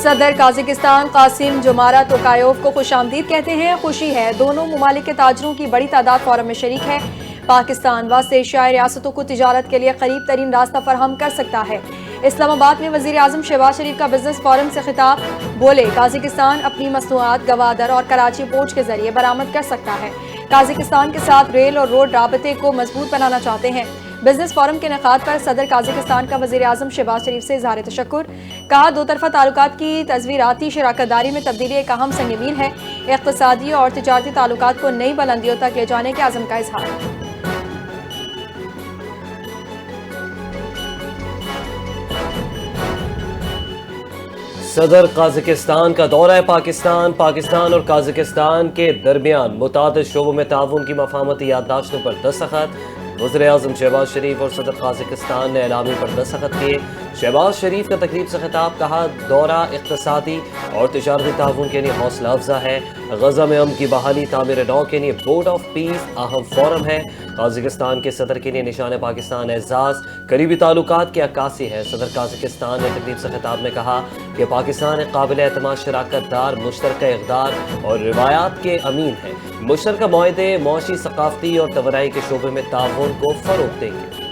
صدر قازقستان قاسم جومارت توکایوف کو خوش آمدید کہتے ہیں. خوشی ہے دونوں ممالک کے تاجروں کی بڑی تعداد فورم میں شریک ہے. پاکستان وسط ایشیائی ریاستوں کو تجارت کے لیے قریب ترین راستہ فراہم کر سکتا ہے. اسلام آباد میں وزیر اعظم شہباز شریف کا بزنس فورم سے خطاب. بولے قازقستان اپنی مصنوعات گوادر اور کراچی پورٹ کے ذریعے برآمد کر سکتا ہے. قازقستان کے ساتھ ریل اور روڈ رابطے کو مضبوط بنانا چاہتے ہیں. بزنس فورم کے انعقاد پر صدر قازقستان کا وزیر اعظم شہباز شریف سے اظہار تشکر. کہا دو طرفہ تعلقات کی تصویراتی شراکت داری میں تبدیلی ایک اہم سنگ میل ہے. اقتصادی اور تجارتی تعلقات کو نئی بلندیوں تک لے جانے کے عزم کا اظہار. صدر قازقستان کا دورہ پاکستان اور قازقستان کے درمیان متعدد شعبوں میں تعاون کی مفاہمتی یادداشتوں پر دستخط. وزیر اعظم شہباز شریف اور صدر قازقستان نے اعلامیے پر دستخط کیے. شہباز شریف کا تقریب سے خطاب. کہا دورہ اقتصادی اور تجارتی تعاون کے لیے حوصلہ افزا ہے. غزہ میں امن کی بحالی تعمیر نو کے لیے بورڈ آف پیس اہم فورم ہے. قازقستان کے صدر کے لیے نشان پاکستان اعزاز قریبی تعلقات کی عکاسی ہے. صدر قازقستان نے تقریب سے خطاب میں کہا کہ پاکستان ایک قابل اعتماد شراکت دار مشترکہ اقدار اور روایات کے امین ہے. مشترکہ معاہدے معاشی ثقافتی اور توانائی کے شعبے میں تعاون کو فروغ دیں گے.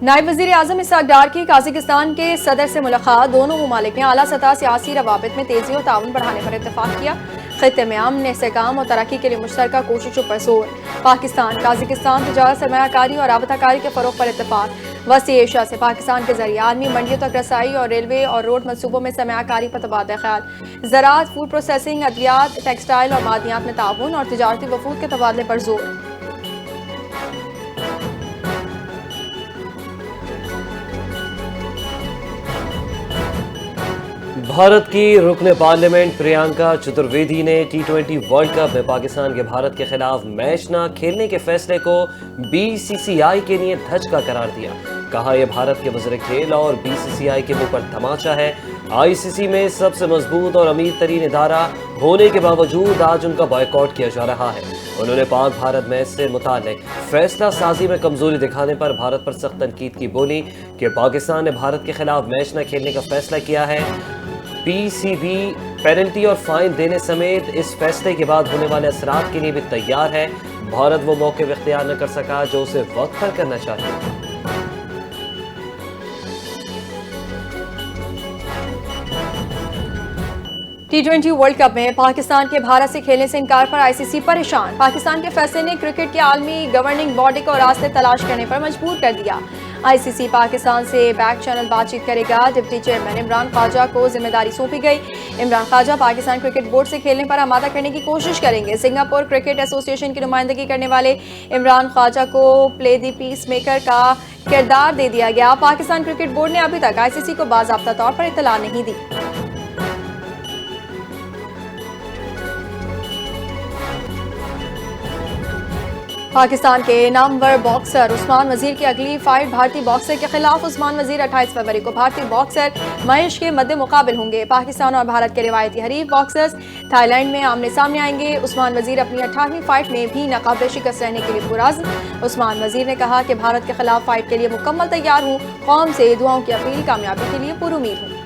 نائب وزیر اعظم اسحاق ڈار کی قازقستان کے صدر سے ملاقات. دونوں ممالک نے اعلیٰ سطح سیاسی روابط میں تیزی اور تعاون بڑھانے پر اتفاق کیا. خطے میں امن، استحکام اور ترقی کے لیے مشترکہ کوششوں پر زور. پاکستان قازقستان تجارت، سرمایہ کاری اور رابطہ کاری کے فروغ پر اتفاق. وسطی ایشیا سے پاکستان کے ذریعے عالمی منڈیوں تک رسائی اور ریلوے اور روڈ منصوبوں میں سرمایہ کاری پر تبادلہ خیال. زراعت، فوڈ پروسیسنگ، ادویات، ٹیکسٹائل اور معدنیات میں تعاون اور تجارتی وفود کے تبادلے پر زور. بھارت کی رکن پارلیمنٹ پریانکا چترویدی نے T20 ورلڈ کپ میں پاکستان کے بھارت کے خلاف میچ نہ کھیلنے کے فیصلے کو BCCI کے لیے دھچکا قرار دیا. کہا یہ بھارت کے وزیر کھیل اور BCCI کے منہ پر تماچا ہے. ICC میں سب سے مضبوط اور امیر ترین ادارہ ہونے کے باوجود آج ان کا بائیکاٹ کیا جا رہا ہے. انہوں نے پاک بھارت میچ سے متعلق فیصلہ سازی میں کمزوری دکھانے پر بھارت پر سخت تنقید کی. بولی کہ پاکستان نے بھارت کے خلاف میچ نہ کھیلنے کا فیصلہ کیا ہے. PCB پینلٹی اور فائن دینے سمیت اس فیصلے کے بعد ہونے والے اثرات کے لیے بھی تیار ہے. بھارت وہ موقف اختیار نہ کر سکا جو اسے وقت پر کرنا چاہیے. T20 ورلڈ کپ میں پاکستان کے بھارت سے کھیلنے سے انکار پر ICC پریشان. پاکستان کے فیصلے نے کرکٹ کے عالمی گورننگ باڈی کو راستے تلاش کرنے پر مجبور کر دیا. ICC پاکستان سے بیک چینل بات چیت کرے گا. ڈپٹی چیئرمین عمران خواجہ کو ذمہ داری سونپی گئی. عمران خواجہ پاکستان کرکٹ بورڈ سے کھیلنے پر آمادہ کرنے کی کوشش کریں گے. سنگاپور کرکٹ ایسوسی ایشن کی نمائندگی کرنے والے عمران خواجہ کو پلے دی پیس میکر کا کردار دے دیا گیا. پاکستان کرکٹ بورڈ نے ابھی تک ICC کو باضابطہ طور پر اطلاع نہیں دی. پاکستان کے نامور باکسر عثمان وزیر کی اگلی فائٹ بھارتی باکسر کے خلاف. عثمان وزیر 28 فروری کو بھارتی باکسر مہیش کے مد مقابل ہوں گے. پاکستان اور بھارت کے روایتی حریف باکسرز تھائی لینڈ میں آمنے سامنے آئیں گے. عثمان وزیر اپنی 18ویں فائٹ میں بھی ناقابل شکست رہنے کے لیے پرعزم. عثمان وزیر نے کہا کہ بھارت کے خلاف فائٹ کے لیے مکمل تیار ہوں. قوم سے دعاؤں کی اپیل. کامیابی کے لیے پر امید ہوں.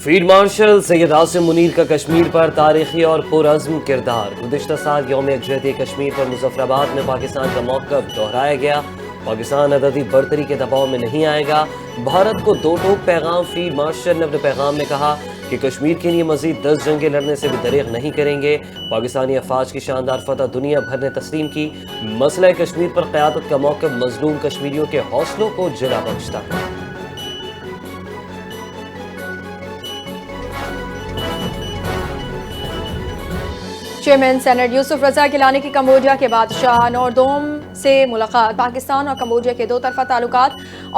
فیلڈ مارشل سید عاصم منیر کا کشمیر پر تاریخی اور پرعزم کردار. گزشتہ سال یوم یکجہتی کشمیر پر مظفر آباد میں پاکستان کا موقف دہرایا گیا. پاکستان عددی برتری کے دباؤ میں نہیں آئے گا. بھارت کو دو ٹوک پیغام. فیلڈ مارشل نے اپنے پیغام میں کہا کہ کشمیر کے لیے مزید 10 جنگیں لڑنے سے بھی دریغ نہیں کریں گے. پاکستانی افواج کی شاندار فتح دنیا بھر نے تسلیم کی. مسئلہ کشمیر پر قیادت کا موقف مظلوم کشمیریوں کے حوصلوں کو جلا بخشتا ہے. چیئرمین سینٹ یوسف رضا گیلانی کی کمبوڈیا کے بادشاہ نوردوم سے ملاقات. پاکستان اور کمبوڈیا کے دو طرفہ تعلقات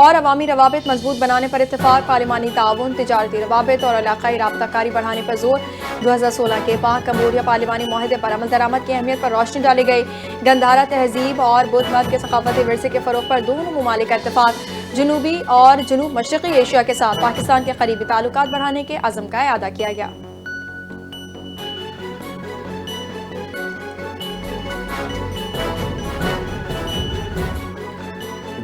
اور عوامی روابط مضبوط بنانے پر اتفاق. پارلیمانی تعاون، تجارتی روابط اور علاقائی رابطہ کاری بڑھانے پر زور. 2016 کے پاک کمبوڈیا پارلیمانی معاہدے پر عمل درآمد کی اہمیت پر روشنی ڈالی گئی. گندھارا تہذیب اور بدھ مت کے ثقافتی ورثے کے فروغ پر دونوں ممالک کا اتفاق. جنوبی اور جنوب مشرقی ایشیا کے ساتھ پاکستان کے قریبی تعلقات بڑھانے کے عزم کا اعادہ کیا گیا.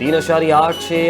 3.86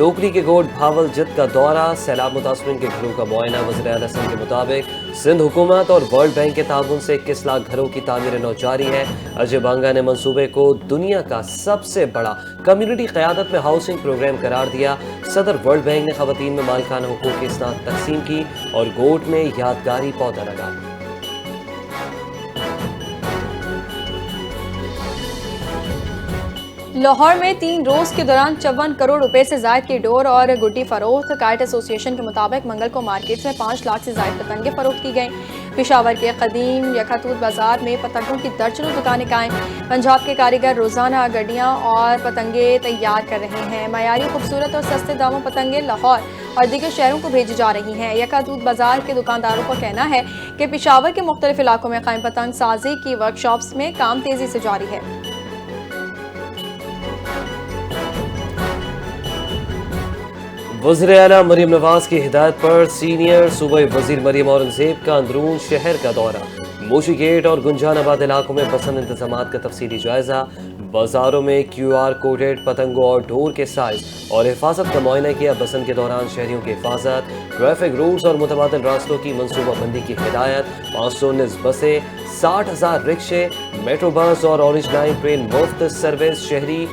ڈوکری کے گوٹ بھاول جت کا دورہ، سیلاب متاثرین کے گھروں کا معائنہ۔ وزیر اعلیٰ سندھ کے مطابق سندھ حکومت اور ورلڈ بینک کے تعاون سے 21 لاکھ گھروں کی تعمیر نو جاری ہے۔ اجے بانگا نے منصوبے کو دنیا کا سب سے بڑا کمیونٹی قیادت میں ہاؤسنگ پروگرام قرار دیا۔ صدر ورلڈ بینک نے خواتین میں مالکانہ حقوق کی اسناد تقسیم کی اور گوٹ میں یادگاری پودا لگا۔ لاہور میں 3 روز کے دوران 54 کروڑ روپے سے زائد کی ڈور اور گڈی فروخت۔ کائٹ ایسوسی ایشن کے مطابق منگل کو مارکیٹ میں 5 لاکھ سے زائد پتنگیں فروخت کی گئیں۔ پشاور کے قدیم یکھاتوت بازار میں پتنگوں کی درجنوں دکانیں قائم۔ پنجاب کے کاریگر روزانہ گڈیاں اور پتنگیں تیار کر رہے ہیں۔ معیاری خوبصورت اور سستے داموں پتنگیں لاہور اور دیگر شہروں کو بھیجی جا رہی ہیں۔ یکھاتوت بازار کے دکانداروں کا کہنا ہے کہ پشاور کے مختلف علاقوں میں قائم پتنگ سازی کی ورکشاپس میں کام تیزی سے جاری ہے۔ وزیر اعلیٰ مریم نواز کی ہدایت پر سینئر صوبائی وزیر مریم اورنگزیب کا اندرون شہر کا دورہ۔ موشی گیٹ اور گنجان آباد علاقوں میں پسند انتظامات کا تفصیلی جائزہ۔ بازاروں میں QR کوڈڈ پتنگوں اور ڈور کے سائز اور حفاظت کا معائنہ کیا۔ بسنت کے دوران شہریوں کی حفاظت، ٹریفک رولز اور متبادل راستوں کی منصوبہ بندی کی ہدایت۔ 519 بسیں، 60,000 رکشے، میٹرو بس اور اورنج لائن ٹرین مفت سروس۔ شہری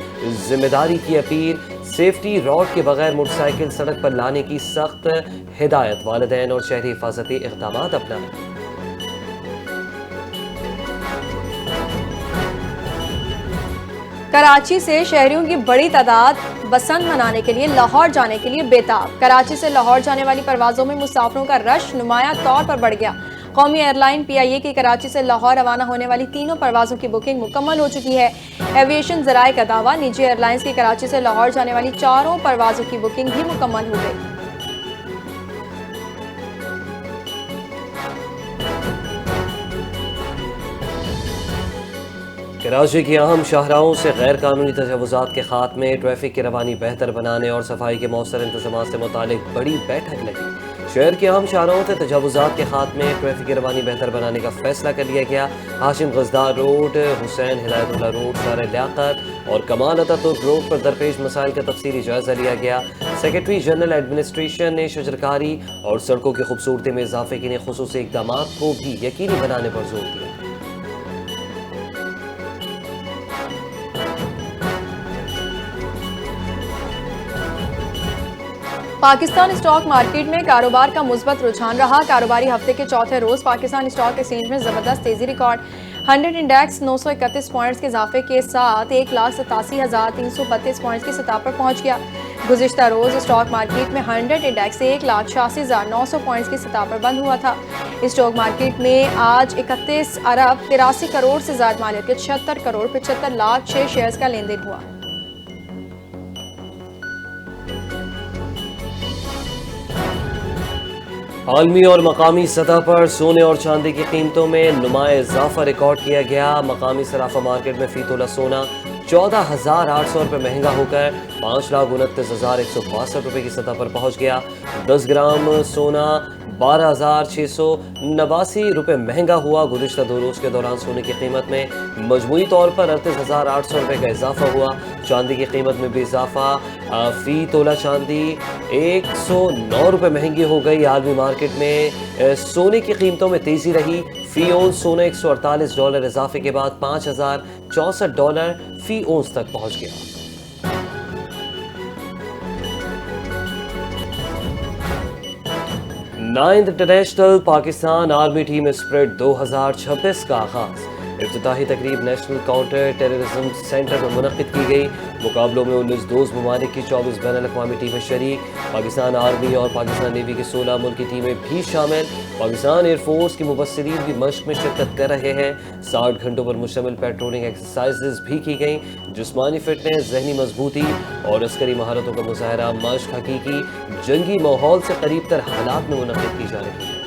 ذمہ داری کی اپیل، سیفٹی راڈ کے بغیر موٹر سائیکل سڑک پر لانے کی سخت ہدایت۔ والدین اور شہری حفاظتی اقدامات اپنائیں۔ کراچی سے شہریوں کی بڑی تعداد بسنت منانے کے لیے لاہور جانے کے لیے بے تاب۔ کراچی سے لاہور جانے والی پروازوں میں مسافروں کا رش نمایاں طور پر بڑھ گیا۔ قومی ایئر لائن PIA کی کراچی سے لاہور روانہ ہونے والی تینوں پروازوں کی بکنگ مکمل ہو چکی ہے۔ ایویشن ذرائع کا دعویٰ، نجی ایئر لائنز کی کراچی سے لاہور جانے والی 4 پروازوں کی بکنگ بھی مکمل ہو گئی۔ کراچی کی اہم شاہراہوں سے غیر قانونی تجاوزات کے خاتمے، ٹریفک کی روانی بہتر بنانے اور صفائی کے مؤثر انتظامات سے متعلق بڑی بیٹھک لگی۔ شہر کے اہم شاہراہوں سے تجاوزات کے خاتمے، ٹریفک کی روانی بہتر بنانے کا فیصلہ کر لیا گیا۔ ہاشم غزدار روڈ، حسین ہدایت اللہ روڈ، شارع لیاقت اور کمال اتاترک روڈ پر درپیش مسائل کا تفصیلی جائزہ لیا گیا۔ سیکرٹری جنرل ایڈمنسٹریشن نے شجرکاری اور سڑکوں کی خوبصورتی میں اضافے کے لیے خصوصی اقدامات کو بھی یقینی بنانے پر زور دیا۔ پاکستان اسٹاک مارکیٹ میں کاروبار کا مثبت رجحان رہا۔ کاروباری ہفتے کے چوتھے روز پاکستان اسٹاک ایکسچینج میں زبردست تیزی ریکارڈ۔ 100 انڈیکس 931 پوائنٹس کے اضافے کے ساتھ 1,87,332 پوائنٹس کی سطح پر پہنچ گیا۔ گزشتہ روز اسٹاک مارکیٹ میں 100 انڈیکس 1,86,900 پوائنٹس کی سطح پر بند ہوا تھا۔ اسٹاک مارکیٹ میں آج 31 ارب 83 کروڑ سے زائد مالیت کے 76 کروڑ 75 لاکھ 6 شیئرز کا لین دین ہوا۔ عالمی اور مقامی سطح پر سونے اور چاندی کی قیمتوں میں نمایاں اضافہ ریکارڈ کیا گیا۔ مقامی صرافہ مارکیٹ میں فی تولہ سونا 14,800 روپے مہنگا ہو کر 5,29,162 روپے کی سطح پر پہنچ گیا۔ 10 گرام سونا 12,689 روپے مہنگا ہوا۔ گزشتہ 2 روز کے دوران سونے کی قیمت میں مجموعی طور پر 38,800 روپے کا اضافہ ہوا۔ چاندی کی قیمت میں بھی اضافہ، فی تولہ چاندی 109 روپے مہنگی ہو گئی۔ عالمی مارکیٹ میں سونے کی قیمتوں میں تیزی رہی۔ فی اونس سونا $148 اضافے کے بعد $5,064 فی اونس تک پہنچ گیا۔ Ninth international Pakistan army team spirit 2026 کا آغاز۔ افتتاحی تقریب نیشنل کاؤنٹر ٹیررزم سینٹر میں منعقد کی گئی۔ مقابلوں میں 19 دوست ممالک کی 24 بین الاقوامی ٹیمیں شریک۔ پاکستان آرمی اور پاکستان نیوی کی 16 ملکی ٹیمیں بھی شامل۔ پاکستان ایئر فورس کی مبصرین بھی مشق میں شرکت کر رہے ہیں۔ 60 گھنٹوں پر مشتمل پیٹرولنگ ایکسرسائزز بھی کی گئیں۔ جسمانی فٹنس، ذہنی مضبوطی اور عسکری مہارتوں کا مظاہرہ۔ مشق حقیقی جنگی ماحول سے قریب تر حالات میں منعقد کی جا رہی ہے۔